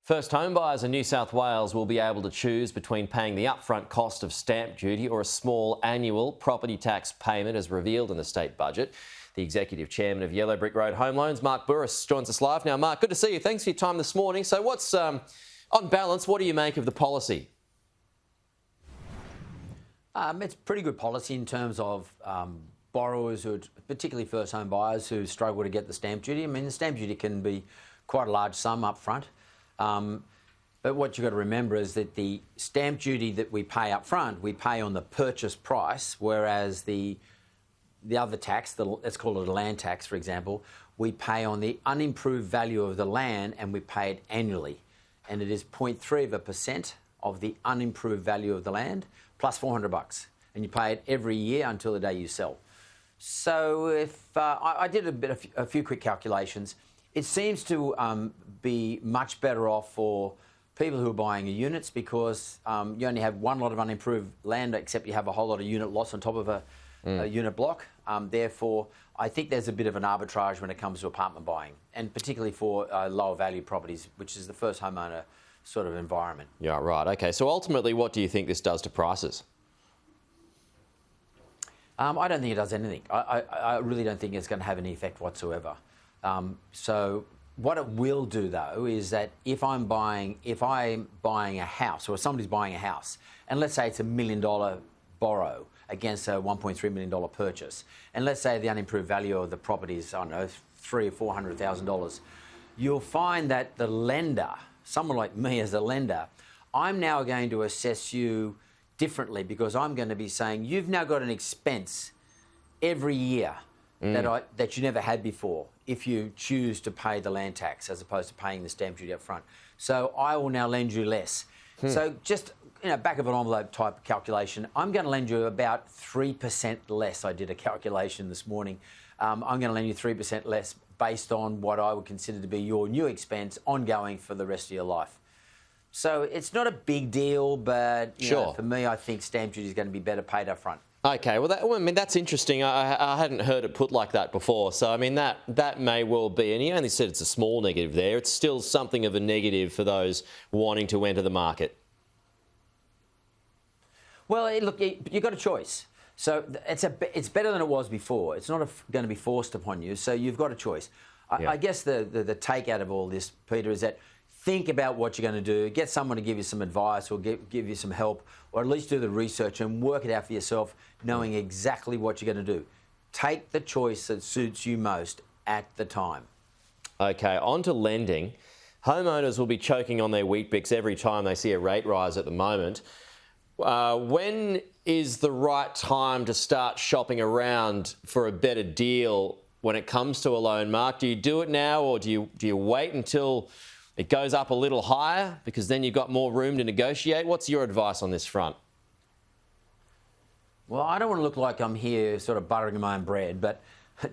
First home buyers in New South Wales will be able to choose between paying the upfront cost of stamp duty or a small annual property tax payment as revealed in the state budget. The Executive Chairman of Yellow Brick Road Home Loans, Mark Bouris, joins us live now. Mark, good to see you. Thanks for your time this morning. So what's, on balance, what do you make of the policy? It's pretty good policy in terms of borrowers, who, particularly first home buyers who struggle to get the stamp duty. I mean, the stamp duty can be quite a large sum up front. But what you've got to remember is that the stamp duty that we pay up front, we pay on the purchase price, whereas the other tax, let's call it a land tax, for example, we pay on the unimproved value of the land and we pay it annually. And it is 0.3% of the unimproved value of the land plus $400. And you pay it every year until the day you sell. So if I did a few quick calculations, it seems to be much better off for people who are buying units because you only have one lot of unimproved land, except you have a whole lot of unit loss on top of a unit block. Therefore, I think there's a bit of an arbitrage when it comes to apartment buying, and particularly for lower value properties, which is the first homeowner sort of environment. Yeah, right. Okay. So ultimately, what do you think this does to prices? I don't think it does anything. I really don't think it's going to have any effect whatsoever. So what it will do, though, is that if I'm buying a house, or somebody's buying a house, and let's say it's $1 million borrow against a $1.3 million purchase, and let's say the unimproved value of the property is, I don't know, $300,000 or $400,000, you'll find that the lender, someone like me as a lender, I'm now going to assess you differently because I'm going to be saying you've now got an expense every year that you never had before if you choose to pay the land tax as opposed to paying the stamp duty up front. So I will now lend you less. So just, back of an envelope type calculation, I'm going to lend you about 3% less. I did a calculation this morning. I'm going to lend you 3% less based on what I would consider to be your new expense ongoing for the rest of your life. So it's not a big deal, but for me, I think stamp duty is going to be better paid up front. Okay, well, that's interesting. I hadn't heard it put like that before. So, I mean, that may well be, and he only said it's a small negative there. It's still something of a negative for those wanting to enter the market. Well, look, you've got a choice. So it's better than it was before. It's not going to be forced upon you, so you've got a choice. I guess the take out of all this, Peter, is that think about what you're going to do. Get someone to give you some advice or give you some help, or at least do the research and work it out for yourself, knowing exactly what you're going to do. Take the choice that suits you most at the time. Okay, on to lending. Homeowners will be choking on their Weet-Bix every time they see a rate rise at the moment. When is the right time to start shopping around for a better deal when it comes to a loan, Mark? Do you do it now, or do you wait until it goes up a little higher because then you've got more room to negotiate? What's your advice on this front? Well, I don't want to look like I'm here sort of buttering my own bread, but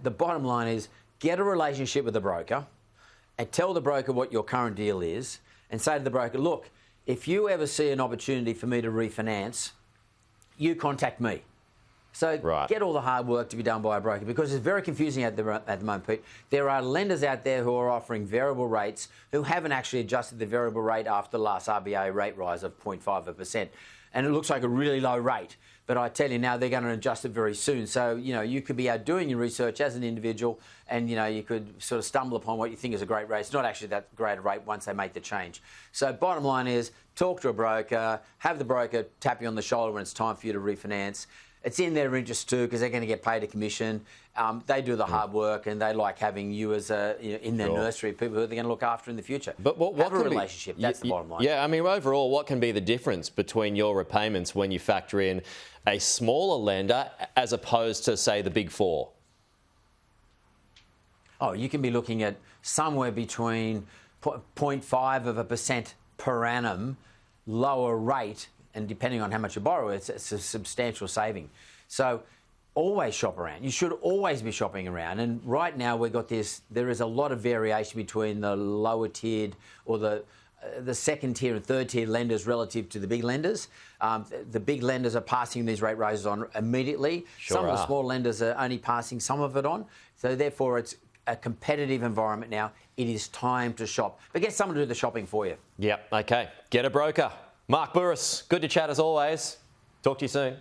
the bottom line is get a relationship with the broker and tell the broker what your current deal is and say to the broker, look, if you ever see an opportunity for me to refinance, you contact me. So get all the hard work to be done by a broker, because it's very confusing at the moment, Pete. There are lenders out there who are offering variable rates who haven't actually adjusted the variable rate after the last RBA rate rise of 0.5%. And it looks like a really low rate. But I tell you now, they're going to adjust it very soon. So, you could be out doing your research as an individual and, you could sort of stumble upon what you think is a great rate. It's not actually that great a rate once they make the change. So bottom line is talk to a broker, have the broker tap you on the shoulder when it's time for you to refinance. It's in their interest too, because they're going to get paid a commission. They do the hard work, and they like having you as in their nursery, people who they're going to look after in the future. But what have a relationship. That's the bottom line. Yeah, I mean, overall, what can be the difference between your repayments when you factor in a smaller lender as opposed to, say, the big four? Oh, you can be looking at somewhere between 0.5% per annum lower rate. And depending on how much you borrow, it's a substantial saving. So always shop around. You should always be shopping around. And right now there is a lot of variation between the lower tiered or the second tier and third tier lenders relative to the big lenders. The big lenders are passing these rate rises on immediately. Some of the small lenders are only passing some of it on. So therefore it's a competitive environment now. It is time to shop. But get someone to do the shopping for you. Yep, okay. Get a broker. Mark Bouris, good to chat as always. Talk to you soon.